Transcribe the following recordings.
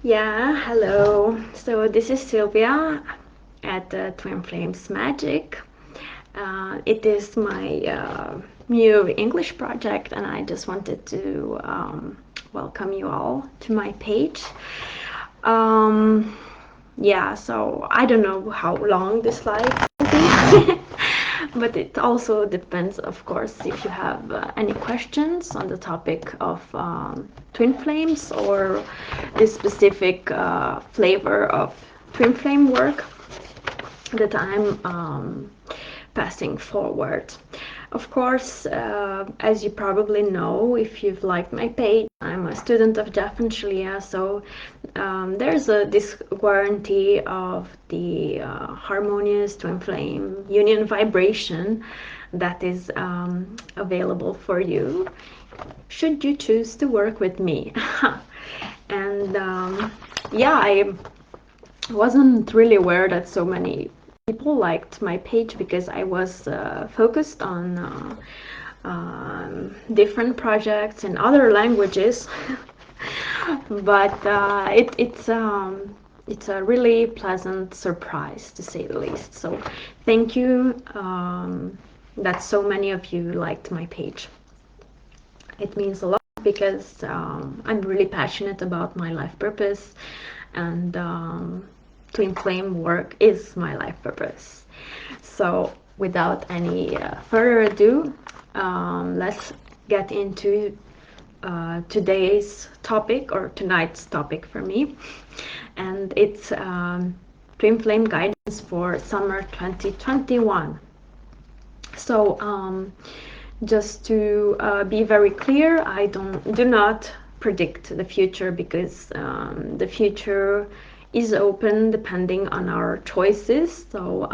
Yeah, hello. So this is Sylvia at Twin Flames Magic. It is my new English project, and I just wanted to welcome you all to my page. Um, yeah, so I don't know how long this live will be, but it also depends, of course, if you have any questions on the topic of twin flames or this specific flavor of twin flame work that I'm passing forward. Of course, as you probably know, if you've liked my page, I'm a student of Jeff and Shalia, so there's this guarantee of the harmonious twin flame union vibration that is available for you should you choose to work with me. And yeah, I wasn't really aware that so many people liked my page because I was focused on different projects in other languages. But it's a really pleasant surprise, to say the least. So thank you that so many of you liked my page. It means a lot because I'm really passionate about my life purpose, and twin flame work is my life purpose. So without any further ado, let's get into today's topic, or tonight's topic for me, and it's twin flame guidance for summer 2021. So just to be very clear, I do not predict the future because the future is open depending on our choices. So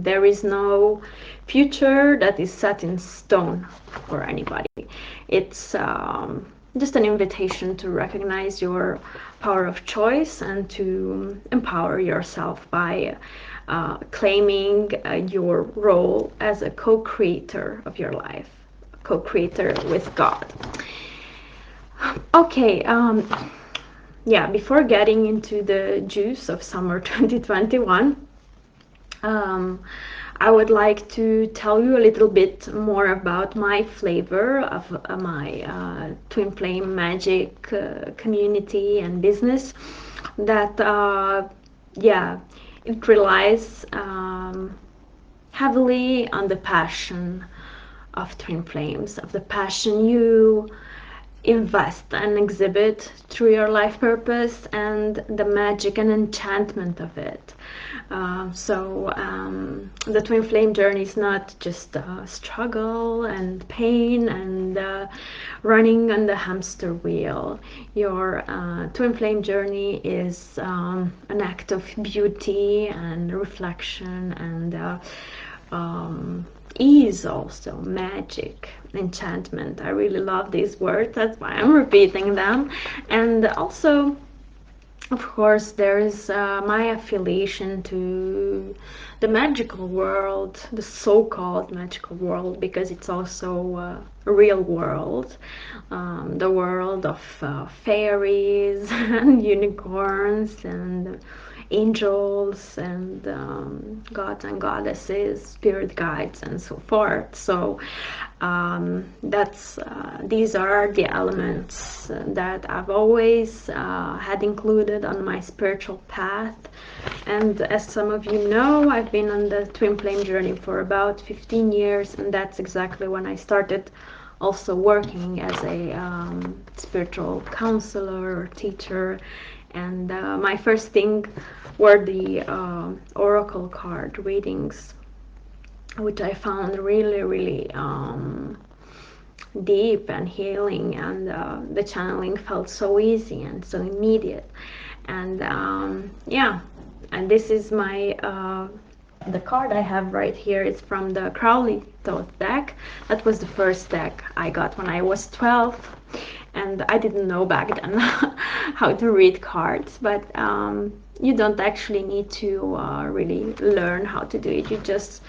there is no future that is set in stone for anybody. It's just an invitation to recognize your power of choice and to empower yourself by claiming your role as a co-creator of your life, co-creator with God. Okay, yeah, before getting into the juice of summer 2021, um, I would like to tell you a little bit more about my flavor of my twin flame magic community and business. That yeah, it relies heavily on the passion of twin flames, of the passion you invest and exhibit through your life purpose, and the magic and enchantment of it. The twin flame journey is not just struggle and pain and running on the hamster wheel. Your twin flame journey is an act of beauty and reflection and ease, also magic, enchantment. I really love these words, that's why I'm repeating them. And also, of course, there is my affiliation to the magical world, the so-called magical world, because it's also a real world, the world of fairies and unicorns and angels and gods and goddesses, spirit guides, and so forth. So that's these are the elements that I've always had included on my spiritual path. And as some of you know, I've been on the twin flame journey for about 15 years, and that's exactly when I started also working as a spiritual counselor or teacher. And my first thing were the oracle card readings, which I found really, really deep and healing, and the channeling felt so easy and so immediate. And yeah, and this is my the card I have right here is from the Crowley Thoth deck. That was the first deck I got when I was 12, and I didn't know back then how to read cards, but you don't actually need to really learn how to do it. You just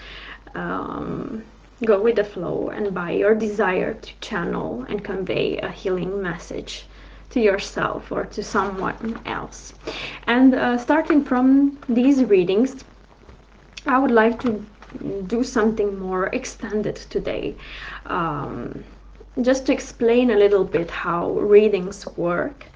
go with the flow and by your desire to channel and convey a healing message to yourself or to someone else. And starting from these readings, I would like to do something more extended today, just to explain a little bit how readings work,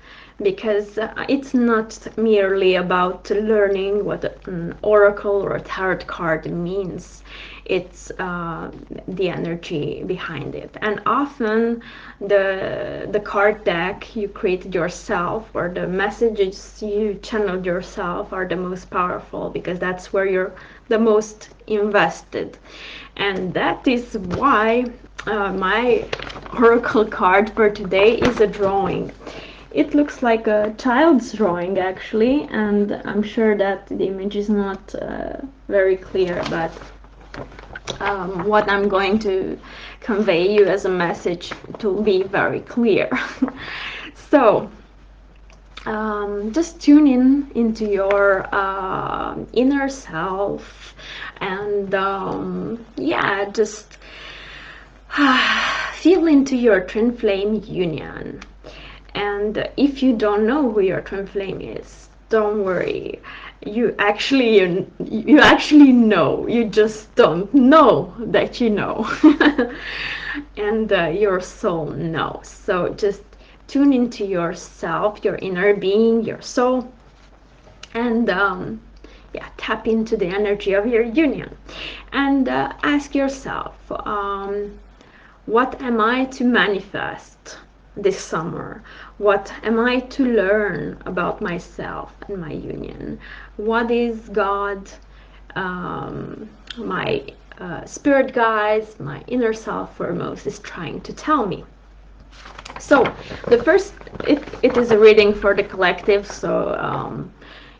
because it's not merely about learning what an oracle or a tarot card means. It's the energy behind it. And often the card deck you created yourself or the messages you channeled yourself are the most powerful, because that's where you're the most invested. And that is why my oracle card for today is a drawing. It looks like a child's drawing actually, and I'm sure that the image is not very clear, but what I'm going to convey you as a message to be very clear. So just tune in into your inner self, and yeah, just feel into your twin flame union. And if you don't know who your twin flame is, don't worry. You actually know. You just don't know that you know. And your soul knows. So just tune into yourself, your inner being, your soul, and yeah, tap into the energy of your union. And ask yourself, what am I to manifest this summer? What am I to learn about myself and my union? What is God, my spirit guides, my inner self foremost is trying to tell me? So the first, it is a reading for the collective, so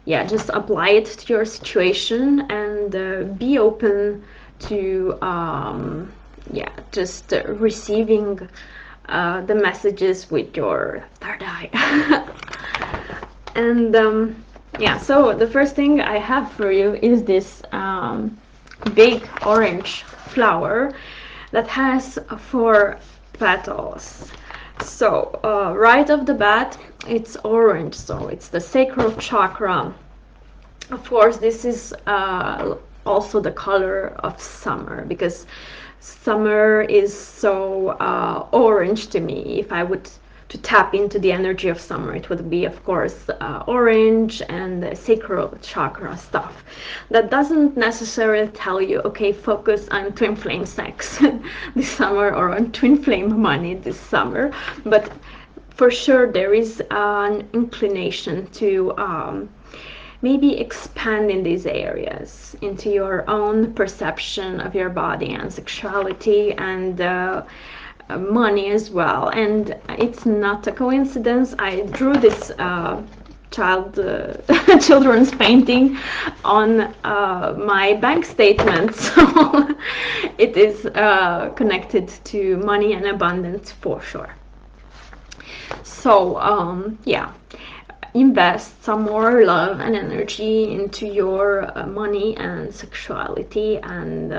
yeah, just apply it to your situation, and be open to yeah, just receiving the messages with your third eye. And yeah, so the first thing I have for you is this big orange flower that has 4 petals. So right off the bat, it's orange, so it's the sacral chakra. Of course, this is also the color of summer, because summer is so orange to me. If I would to tap into the energy of summer, it would be, of course, orange and sacral chakra stuff. That doesn't necessarily tell you, okay, focus on twin flame sex this summer or on twin flame money this summer, but for sure there is an inclination to maybe expand in these areas into your own perception of your body and sexuality, and money as well. And it's not a coincidence, I drew this children's painting on my bank statement, so it is connected to money and abundance for sure. So yeah, invest some more love and energy into your money and sexuality, and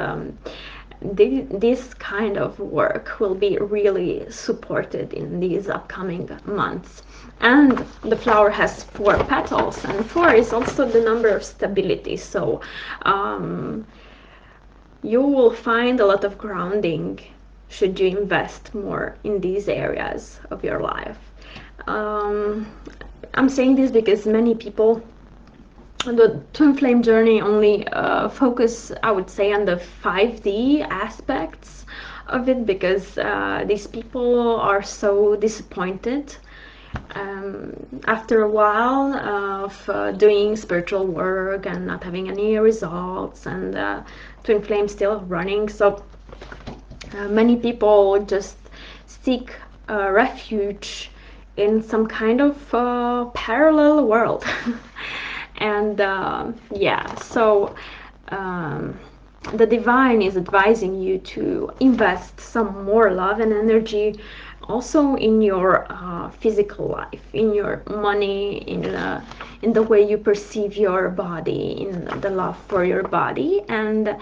this kind of work will be really supported in these upcoming months. And the flower has 4 petals, and 4 is also the number of stability, so you will find a lot of grounding should you invest more in these areas of your life. I'm saying this because many people on the twin flame journey only focus, I would say, on the 5D aspects of it, because these people are so disappointed after a while of doing spiritual work and not having any results, and twin flame still running. So many people just seek refuge in some kind of parallel world. And yeah, so the divine is advising you to invest some more love and energy also in your physical life, in your money, in the way you perceive your body, in the love for your body, and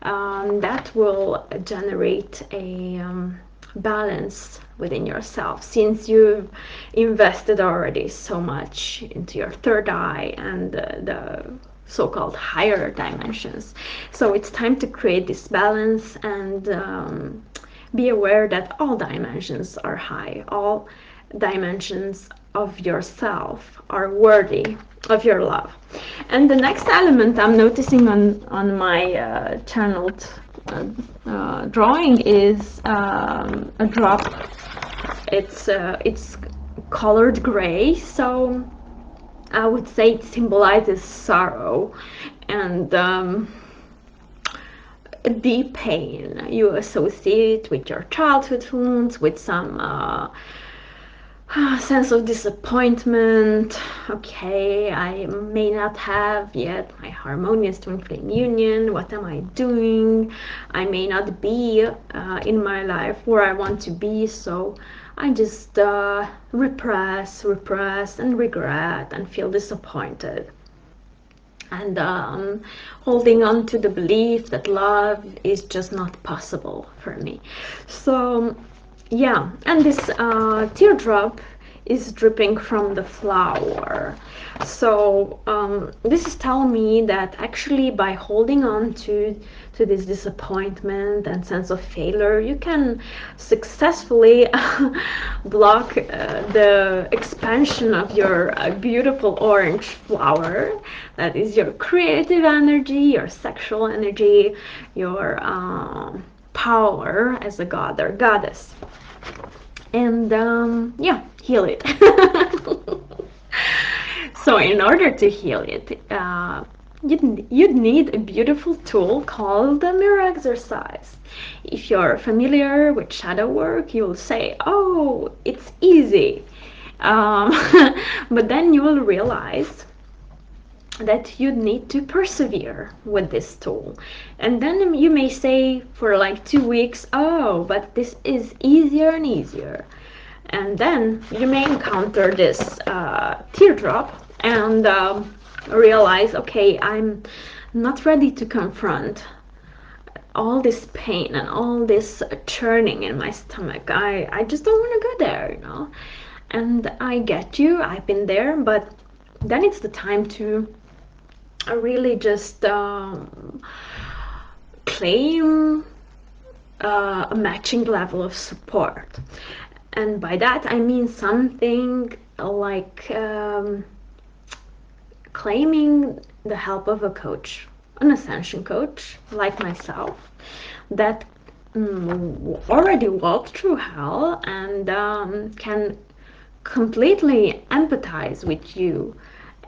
that will generate a balance within yourself, since you've invested already so much into your third eye and the so-called higher dimensions. So it's time to create this balance and be aware that all dimensions are high, all dimensions of yourself are worthy of your love. And the next element I'm noticing on my channeled drawing is a drop. It's colored gray, so I would say it symbolizes sorrow and deep pain you associate with your childhood wounds, with some sense of disappointment. Okay, I may not have yet my harmonious twin flame union. What am I doing? I may not be in my life where I want to be, so I just repress, and regret and feel disappointed. And holding on to the belief that love is just not possible for me. So yeah, and this teardrop is dripping from the flower. So this is telling me that actually by holding on to this disappointment and sense of failure, you can successfully block the expansion of your beautiful orange flower. That is your creative energy, your sexual energy, your power as a god or goddess. And yeah, heal it. So in order to heal it, you'd need a beautiful tool called the mirror exercise. If you're familiar with shadow work, you'll say, oh, it's easy. But then you will realize that you need to persevere with this tool. And then you may say for like 2 weeks, oh, but this is easier and easier. And then you may encounter this teardrop and realize, okay, I'm not ready to confront all this pain and all this churning in my stomach. I just don't want to go there, you know. And I get you, I've been there, but then it's the time to really just claim a matching level of support. And by that I mean something like claiming the help of a coach, an ascension coach like myself, that already walked through hell and can completely empathize with you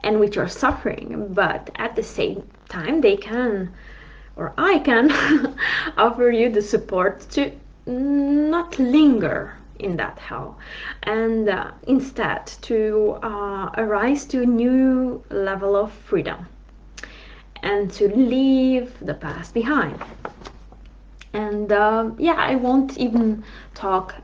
and with your suffering, but at the same time they can, or I can, offer you the support to not linger in that hell, and instead to arise to a new level of freedom and to leave the past behind. And yeah, I won't even talk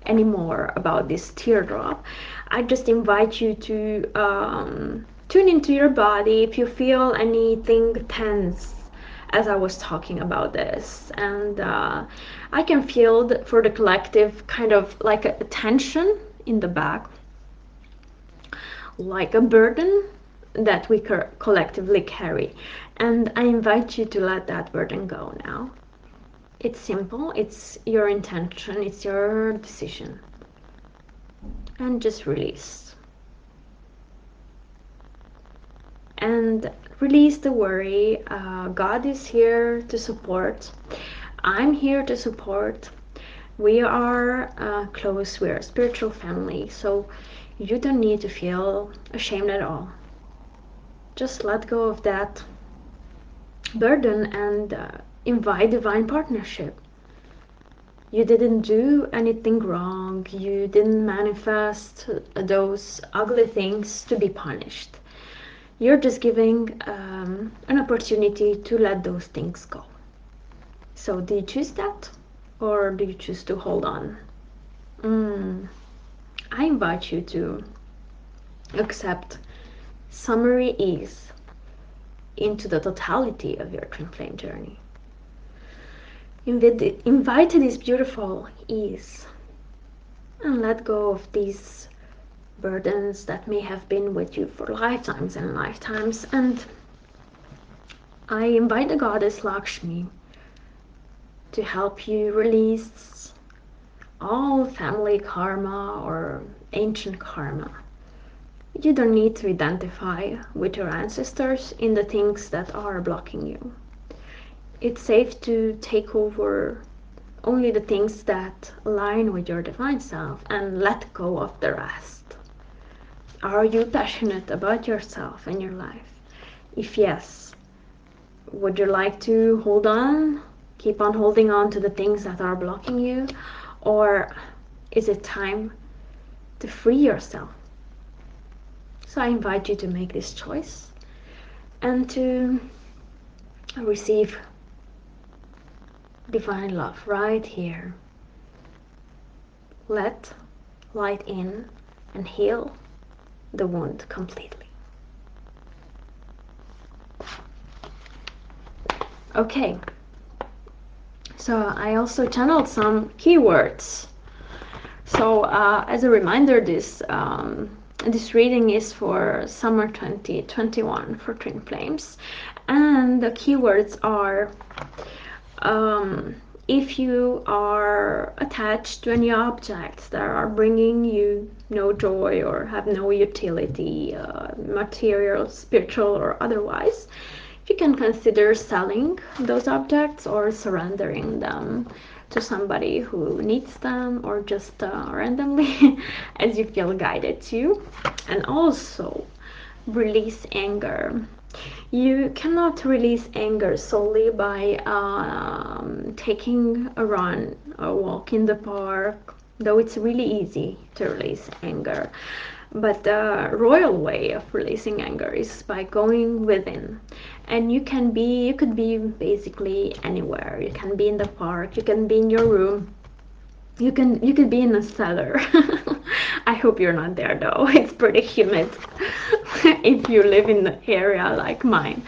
anymore about this teardrop. I just invite you to tune into your body if you feel anything tense as I was talking about this. And I can feel for the collective kind of like a tension in the back, like a burden that we collectively carry. And I invite you to let that burden go now. It's simple, it's your intention, it's your decision. And just release. And release the worry. God is here to support. I'm here to support. We are close, we're a spiritual family, so you don't need to feel ashamed at all. Just let go of that burden and invite divine partnership. You didn't do anything wrong. You didn't manifest those ugly things to be punished. You're just giving an opportunity to let those things go. So do you choose that, or do you choose to hold on? I invite you to accept summary ease into the totality of your twin flame journey. Invite this beautiful ease and let go of these burdens that may have been with you for lifetimes and lifetimes. And I invite the goddess Lakshmi to help you release all family karma or ancient karma. You don't need to identify with your ancestors in the things that are blocking you. It's safe to take over only the things that align with your divine self and let go of the rest. Are you passionate about yourself and your life? If yes, would you like to keep on holding on to the things that are blocking you? Or is it time to free yourself? So I invite you to make this choice and to receive divine love right here. Let light in and heal the wound completely. Okay, so I also channeled some keywords. So as a reminder, this reading is for summer 2021 for Twin Flames, and the keywords are um, if you are attached to any objects that are bringing you no joy or have no utility, material, spiritual, or otherwise, you can consider selling those objects or surrendering them to somebody who needs them, or just randomly as you feel guided to. And also release anger. You cannot release anger solely by taking a run or walk in the park, though it's really easy to release anger. But the royal way of releasing anger is by going within. And you could be basically anywhere. You can be in the park, you can be in your room, you could be in a cellar. I hope you're not there though. It's pretty humid if you live in the area like mine.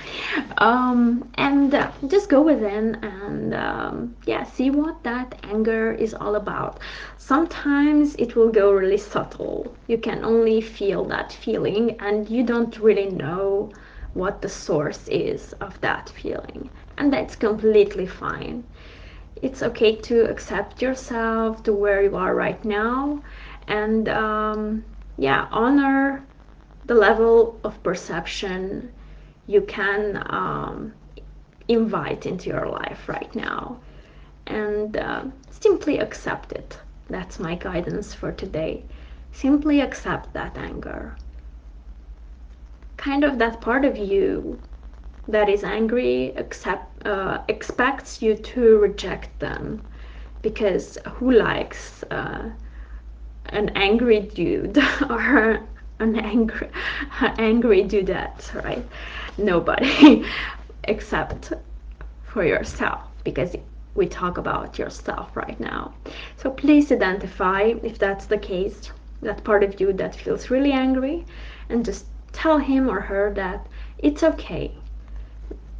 And just go within and yeah, see what that anger is all about. Sometimes it will go really subtle. You can only feel that feeling and you don't really know what the source is of that feeling. And that's completely fine. It's okay to accept yourself to where you are right now, and yeah, honor the level of perception you can invite into your life right now, and simply accept it. That's my guidance for today. Simply accept that anger, kind of that part of you that is angry expects you to reject them, because who likes an angry dude or an angry dudette, right? Nobody except for yourself, because we talk about yourself right now. So please identify if that's the case, that part of you that feels really angry, and just tell him or her that it's okay.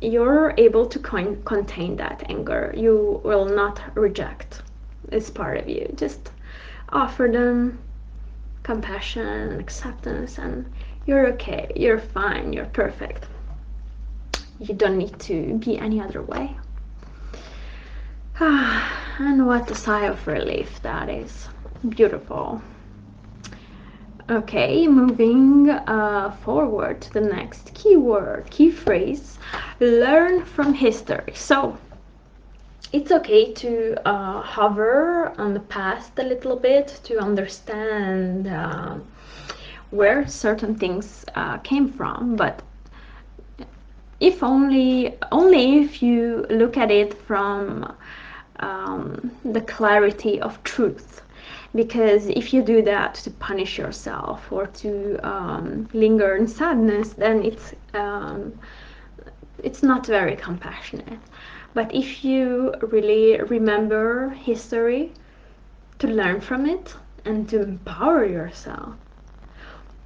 You're able to contain that anger. You will not reject this part of you. Just offer them compassion and acceptance, and you're okay, you're fine, you're perfect. You don't need to be any other way. And what a sigh of relief that is. Beautiful. Okay, moving forward to the next keyword, key phrase, learn from history. So it's okay to hover on the past a little bit to understand where certain things came from, but if only if you look at it from the clarity of truth. Because if you do that to punish yourself or to linger in sadness, then it's not very compassionate. But if you really remember history, to learn from it and to empower yourself,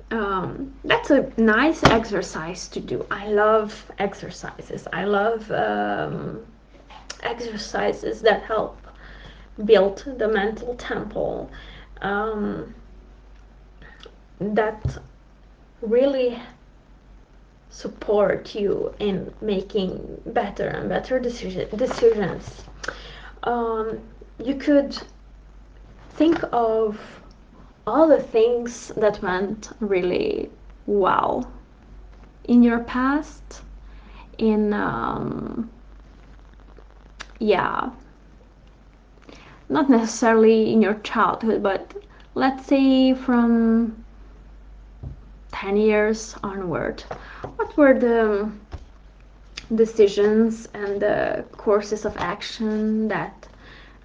that's a nice exercise to do. I love exercises. I love exercises that help build the mental temple um, that really support you in making better and better decisions. Um, you could think of all the things that went really well in your past, in yeah, not necessarily in your childhood, but let's say from 10 years onward. What were the decisions and the courses of action that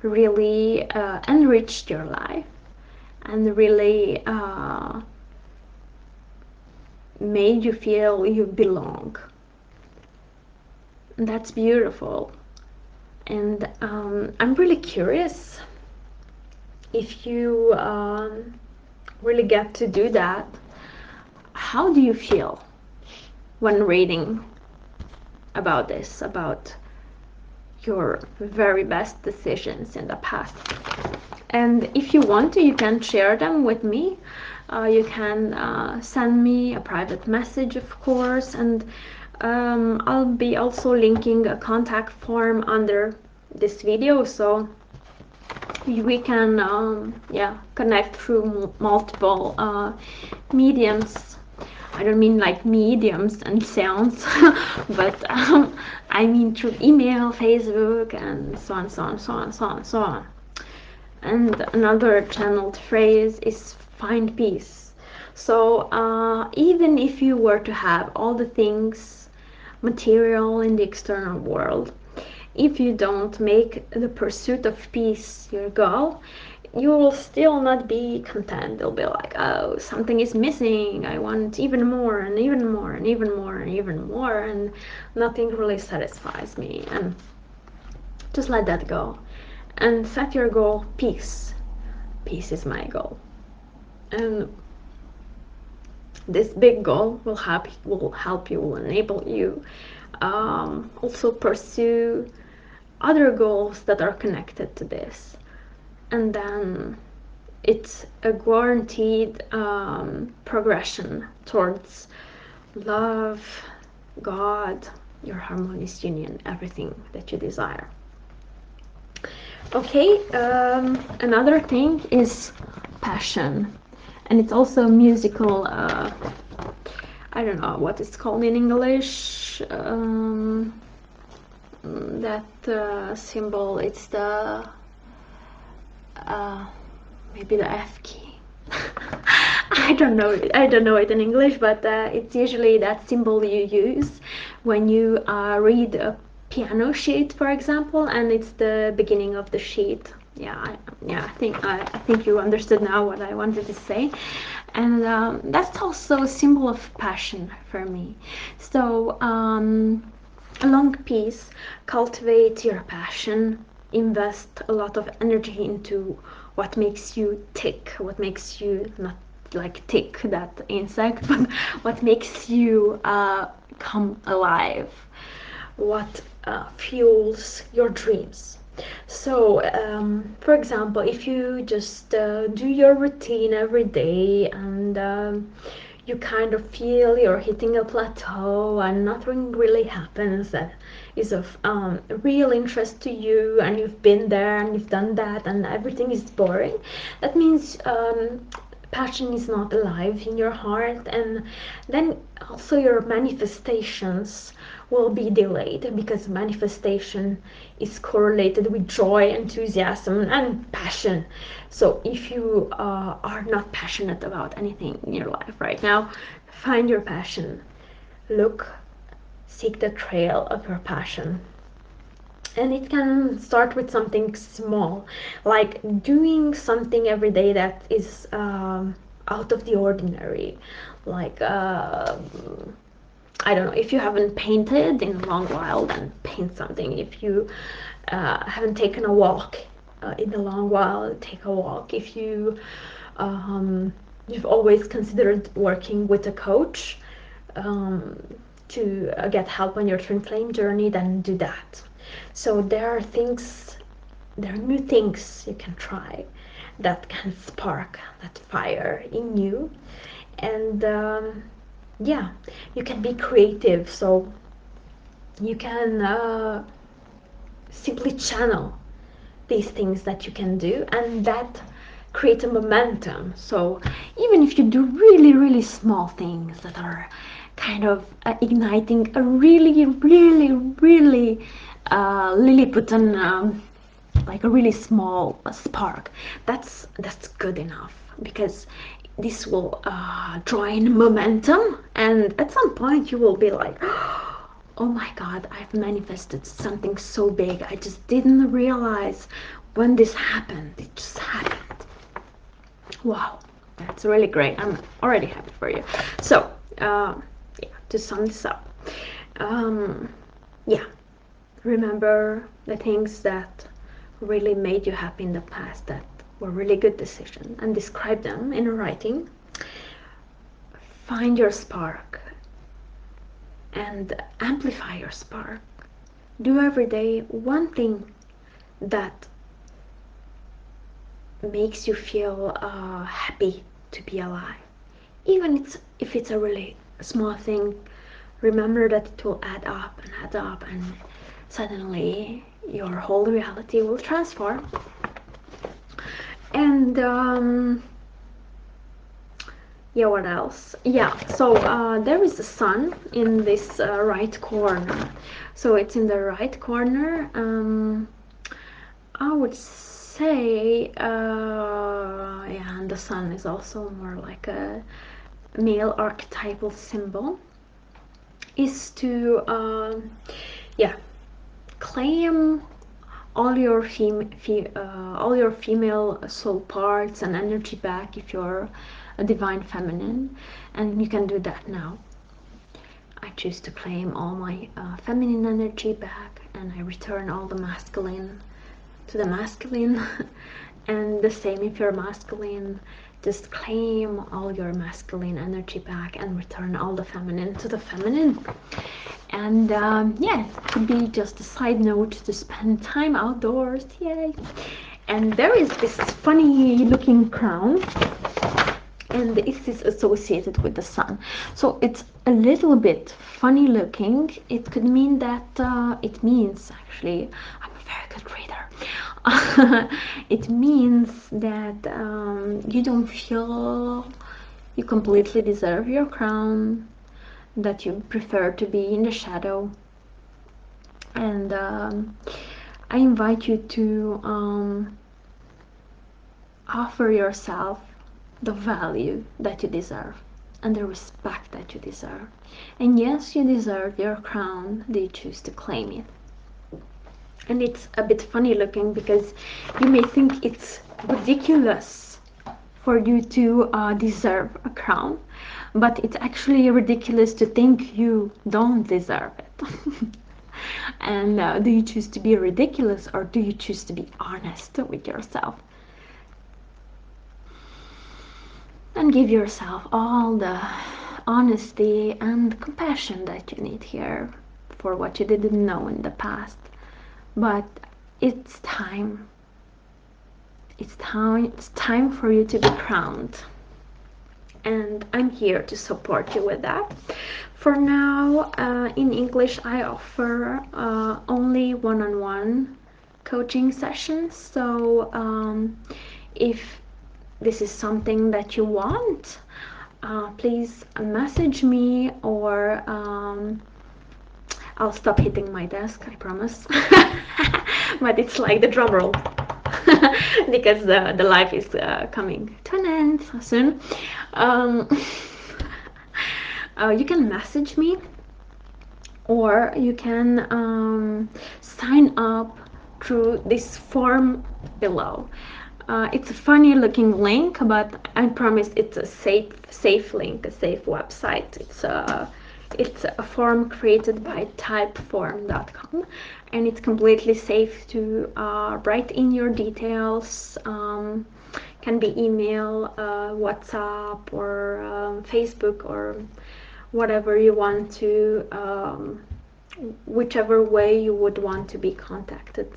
really enriched your life and really made you feel you belong? That's beautiful. And I'm really curious if you really get to do that. How do you feel when reading about this, about your very best decisions in the past? And if you want to, you can share them with me. You can send me a private message, of course, and I'll be also linking a contact form under this video, so we can yeah, connect through multiple mediums. I don't mean like mediums and sounds, but I mean through email, Facebook, and so on, so on, so on, so on, so on. And another channeled phrase is find peace. So even if you were to have all the things material in the external world, if you don't make the pursuit of peace your goal, you will still not be content. You'll be like, oh, something is missing. I want even more and even more and even more and even more, and nothing really satisfies me. And just let that go and set your goal peace. Peace is my goal. And this big goal will help you, will enable you also pursue other goals that are connected to this. And then it's a guaranteed progression towards love, God, your harmonious union, everything that you desire. Okay, another thing is passion, and it's also musical. I don't know what it's called in English. That symbol, it's the maybe the F key. I don't know it in English, but it's usually that symbol you use when you read a piano sheet, for example, and it's the beginning of the sheet. I think you understood now what I wanted to say. And that's also a symbol of passion for me. So along peace, cultivate your passion, invest a lot of energy into what makes you tick, what makes you not like tick, that insect, but what makes you come alive, what fuels your dreams. So, for example, if you just do your routine every day and you kind of feel you're hitting a plateau and nothing really happens that is of real interest to you, and you've been there and you've done that and everything is boring, that means passion is not alive in your heart, and then also your manifestations will be delayed, because manifestation is correlated with joy, enthusiasm, and passion. So if you are not passionate about anything in your life right now, find your passion. Look, seek the trail of your passion. And it can start with something small, like doing something every day that is out of the ordinary. Like, I don't know, if you haven't painted in a long while, then paint something. If you haven't taken a walk in a long while, take a walk. If you've always considered working with a coach um, to get help on your twin flame journey, then do that. So there are new things you can try, that can spark that fire in you. And yeah, you can be creative, so you can simply channel these things that you can do, and that create a momentum. So even if you do really, really small things that are kind of igniting a really, really, really Lilliputian, like a really small spark, that's good enough, because this will draw in momentum, and at some point you will be like, oh my god, I've manifested something so big. I just didn't realize when this happened. It just happened. Wow, that's really great. I'm already happy for you. So yeah, to sum this up, yeah, remember the things that really made you happy in the past, that were really good decisions, and describe them in writing. Find your spark and amplify your spark. Do every day one thing that makes you feel happy to be alive. Even if it's a really small thing, remember that it will add up, and suddenly your whole reality will transform. And yeah, what else? Yeah, so there is the sun in this right corner. So it's in the right corner. I would say, yeah, and the sun is also more like a male archetypal symbol, is to, yeah, claim all your female soul parts and energy back if you're a divine feminine, and you can do that now. I choose to claim all my feminine energy back, and I return all the masculine to the masculine. And the same if you're masculine, just claim all your masculine energy back and return all the feminine to the feminine. And yeah, it could be just a side note to spend time outdoors. Yay! And there is this funny looking crown, and this is associated with the sun, so it's a little bit funny looking. It could mean that it means, actually, I'm a very good reader. It means that you don't feel you completely deserve your crown, that you prefer to be in the shadow. And I invite you to offer yourself the value that you deserve and the respect that you deserve. And yes, you deserve your crown. Do you choose to claim it? And it's a bit funny looking, because you may think it's ridiculous for you to deserve a crown, but it's actually ridiculous to think you don't deserve it. And do you choose to be ridiculous, or do you choose to be honest with yourself? And give yourself all the honesty and compassion that you need here for what you didn't know in the past. But it's time. It's time for you to be crowned. And I'm here to support you with that. For now, in English, I offer only one-on-one coaching sessions. So if this is something that you want, please message me, or I'll stop hitting my desk, I promise. But it's like the drum roll. Because the life is coming to an end soon. Um, you can message me, or you can sign up through this form below. It's a funny looking link, but I promise it's a safe link, a safe website. It's a form created by typeform.com, and it's completely safe to write in your details. Can be email, WhatsApp, or Facebook, or whatever you want to whichever way you would want to be contacted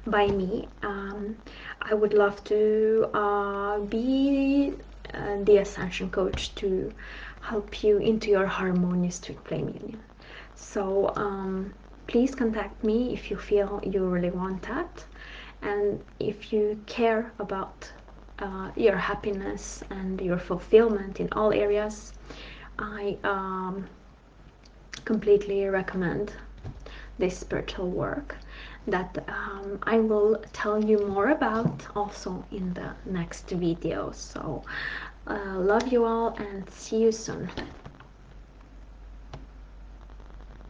by me. I would love to be the ascension coach to help you into your harmonious twin flame union. So please contact me if you feel you really want that, and if you care about your happiness and your fulfillment in all areas. I completely recommend this spiritual work that I will tell you more about also in the next video. So love you all and see you soon.